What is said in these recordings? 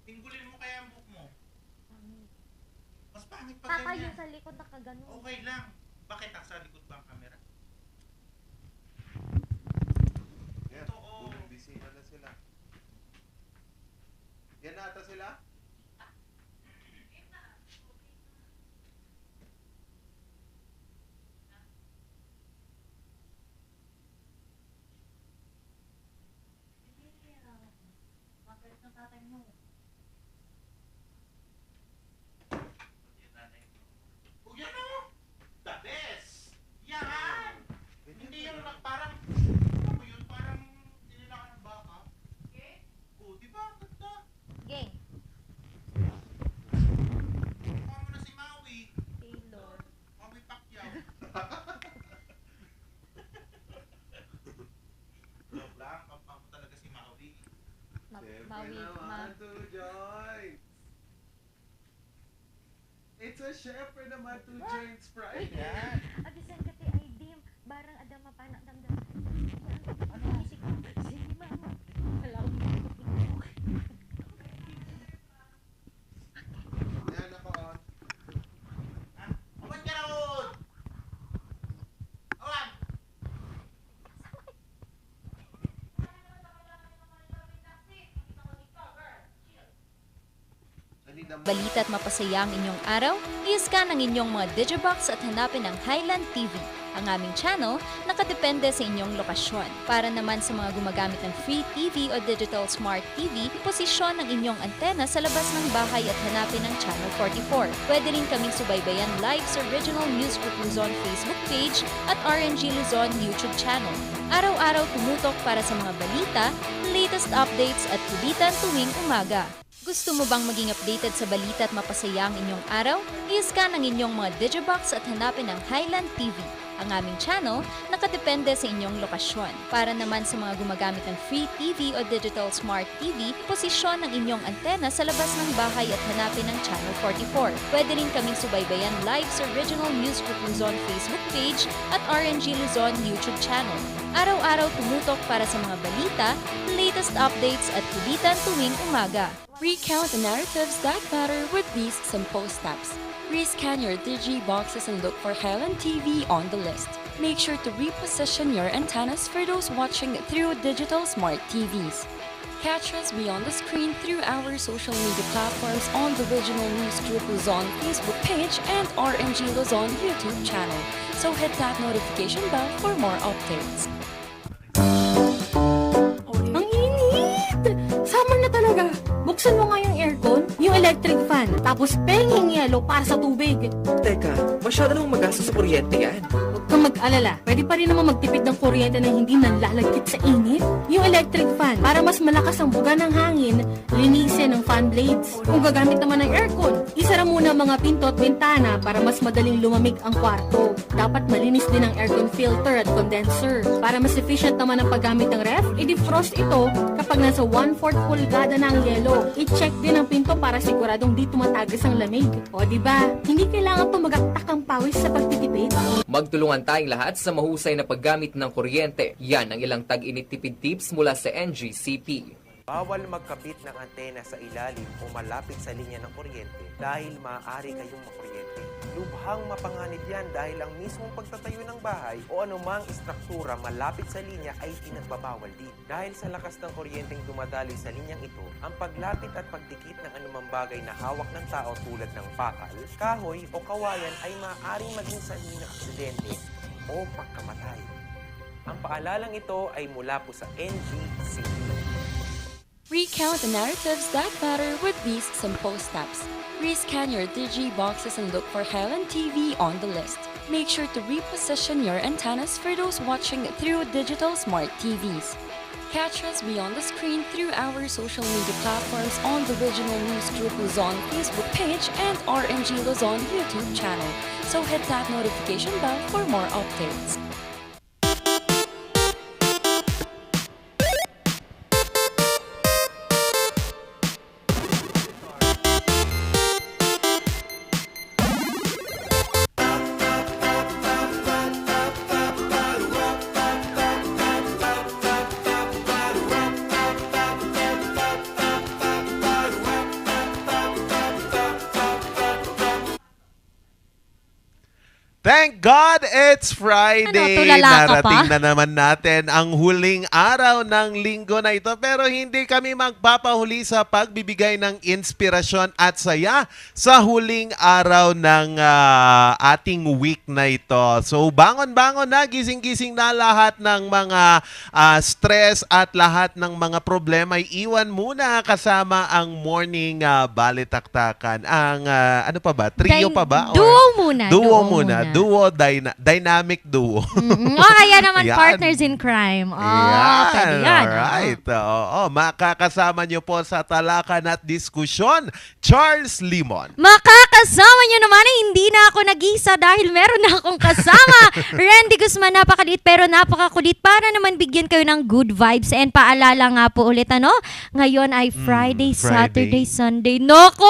Pinggulin mo kaya ang buhok mo. Mas pangit pa Tatayo ganyan. sa likod nakaganon. Okay lang. Bakit nasa likod ba ang camera? Yan, Ito, oh. bisita na sila. Yan ata sila? Oh, yan o! The best! Yan! Hindi yung parang, ano mo yun? Parang nililakan ng baka. Oh, di ba? Ganda. Gang. Mukha mo na si Maui. Taylor. Maui Pacquiao. Joke lang, kamukha mo talaga si Maui. Siyempre Maui. naman, Two Joints. It's a syempre naman, Two Joints Friday. Yan. Adisan ka ti ay dim. Barang adama pa na damdam. Ano? Isip ko. Sige mama. Hello. Yan ako on. Ha? Awan ka raon! Awan! Balita at mapasaya ang inyong araw? I-scan ang inyong mga Digibox at hanapin ang Highland TV. Ang aming channel, nakadepende sa inyong lokasyon. Para naman sa mga gumagamit ng Free TV o Digital Smart TV, posisyon ang inyong antena sa labas ng bahay at hanapin ang Channel 44. Pwede rin kaming subaybayan live sa Original News Group Luzon Facebook page at RNG Luzon YouTube channel. Araw-araw tumutok para sa mga balita, latest updates at kulitan tuwing umaga. Gusto mo bang maging updated sa balita at mapasaya ang inyong araw? I-scan ang inyong mga Digibox at hanapin ang Highland TV. Ang aming channel, nakadepende sa inyong lokasyon. Para naman sa mga gumagamit ng Free TV o Digital Smart TV, posisyon ang inyong antena sa labas ng bahay at hanapin ang Channel 44. Pwede rin kaming subaybayan live sa Original News Group Luzon Facebook page at RNG Luzon YouTube channel. Araw-araw tumutok para sa mga balita, latest updates at kulitan tuwing umaga. Recount the narratives that matter with these simple steps. Rescan your Digiboxes and look for Highland TV on the list. Make sure to reposition your antennas for those watching through digital smart TVs. Catch us beyond the screen through our social media platforms on the Original News Group Luzon Facebook page and RNG Luzon YouTube channel. So hit that notification bell for more updates. Ang init! Summer na talaga! Buksan mo nga yung aircon, yung electric fan, tapos penging yelo para sa tubig. Teka, masyado namang magastos sa kuryente yan. Huwag kang mag-alala, pwede pa rin naman magtipid ng kuryente na hindi nanlalagkit sa init. Yung electric fan, para mas malakas ang buga ng hangin, linisin ang fan blades. Kung gagamit naman ng aircon, isara muna ang mga pinto at bintana para mas madaling lumamig ang kwarto. Dapat malinis din ang aircon filter at condenser. Para mas efficient naman ang paggamit ng ref, i-defrost ito kapag nasa 1/4 pulgada na ang yelo. I-check din ang pinto para siguradong di tumatagas ang lamig. O diba, hindi kailangan tumagaktak ang pawis sa pagtitipid. Magtulungan tayong lahat sa mahusay na paggamit ng kuryente. Yan ang ilang tag-init tipid tips mula sa NGCP. Bawal magkabit ng antena sa ilalim o malapit sa linya ng kuryente dahil maaari kayong makuryente. Lubhang mapanganib yan dahil ang mismong pagtatayo ng bahay o anumang istruktura malapit sa linya ay pinagbabawal din. Dahil sa lakas ng kuryenteng dumadaloy sa linyang ito, ang paglapit at pagdikit ng anumang bagay na hawak ng tao tulad ng bakal, kahoy o kawayan ay maaaring maging sanhi ng aksidente o pagkamatay. Ang paalalang ito ay mula po sa NGCP. Recount the narratives that matter with these simple steps. Rescan your Digiboxes and look for Highland TV on the list. Make sure to reposition your antennas for those watching through digital smart TVs. Catch us beyond the screen through our social media platforms on the Original News Group Luzon Facebook page and RNG Luzon YouTube channel. So hit that notification bell for more updates. Thank God it's Friday. tulala ka pa? Narating na naman natin ang huling araw ng linggo na ito. Pero hindi kami magpapahuli sa pagbibigay ng inspirasyon at saya sa huling araw ng ating week na ito. So bangon-bangon na, gising-gising na lahat ng mga stress at lahat ng mga problema. Iwan muna kasama ang morning balitaktakan. Ang ano pa ba? Trio pa ba? Duo muna. Duo muna. Duo, dynamic duo. O kaya naman Yan. partners in crime. Pwede yan. Alright. Oo, makakasama nyo po sa talakan at diskusyon, Charles Limon. Makakasama nyo naman na hindi na ako nag-isa dahil meron na akong kasama. Randy Guzman, napakaliit pero napakakulit para naman bigyan kayo ng good vibes. And paalala nga po ulit, ngayon ay Friday, Saturday, Sunday. Noko!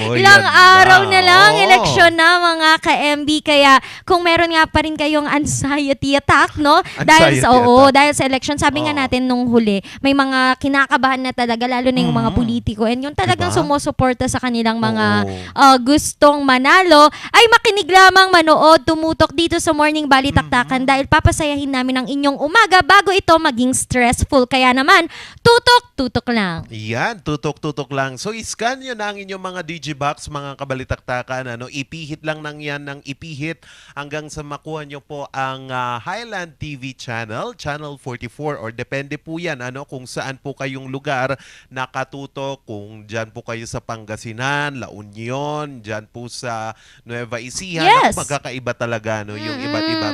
Ilang yan araw na lang, Oo. eleksyon na mga ka-MB. Kaya kung meron nga pa rin kayong anxiety attack, no? Anxiety attack. Dahil sa election, sabi nga Oo. natin nung huli, may mga kinakabahan na talaga, lalo na yung mga politiko. And yung talagang Diba? sumusuporta sa kanilang mga Oo. gustong manalo, ay makinig lamang, manood, tumutok dito sa Morning Balitaktakan dahil papasayahin namin ang inyong umaga bago ito maging stressful. Kaya naman, tutok lang. Yan, tutok-tutok lang. So, iscan nyo na ang inyong mga digibox, mga kabalitaktakan. Ipihit lang nang yan ng ipihit hanggang sa makuha nyo po ang Highland TV channel, Channel 44, or depende po yan kung saan po kayong lugar nakatutok. Kung dyan po kayo sa Pangasinan, La Union, dyan po sa Nueva Ecija. Yes. Magkakaiba talaga yung iba't iba.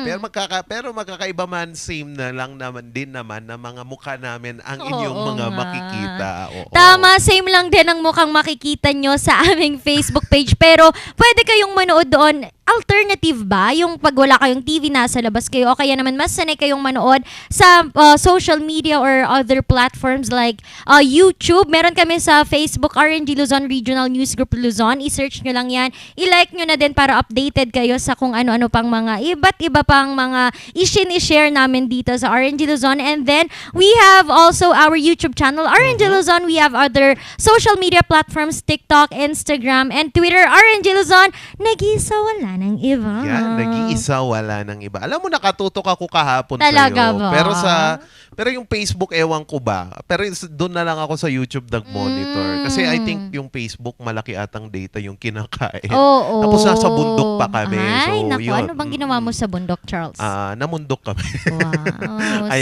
Pero magkakaiba man, same na lang naman din naman na mga mukha namin ang inyong Oo mga nga. makikita. Oo. Tama, same lang din ang mukhang makikita nyo sa aming Facebook page. Pero pwede kayong manood doon. Alternative ba? Yung pag wala kayong TV, nasa labas kayo. O kaya naman mas sanay kayong manood sa social media or other platforms like YouTube. Meron kami sa Facebook, RNG Luzon Regional News Group Luzon. I-search nyo lang yan. I-like nyo na din para updated kayo sa kung ano-ano pang mga iba't iba pang mga i-share namin dito sa RNG Luzon. And then, we have also our YouTube channel, RNG Luzon. We have other social media platforms, TikTok, Instagram, and Twitter. RNG Luzon, nag-iisa wala ng iba. Yan, nag-iisa, wala nang iba. Alam mo, nakatutok ako kahapon Talaga sa'yo. ba? Pero yung Facebook, ewan ko ba. Pero doon na lang ako sa YouTube nag-monitor. Kasi I think yung Facebook, malaki atang data yung kinakain. Oo. Tapos nasa bundok pa kami. Ay, So, naku, yun. ano bang ginawa mo sa bundok, Charles? Namundok kami. Wow.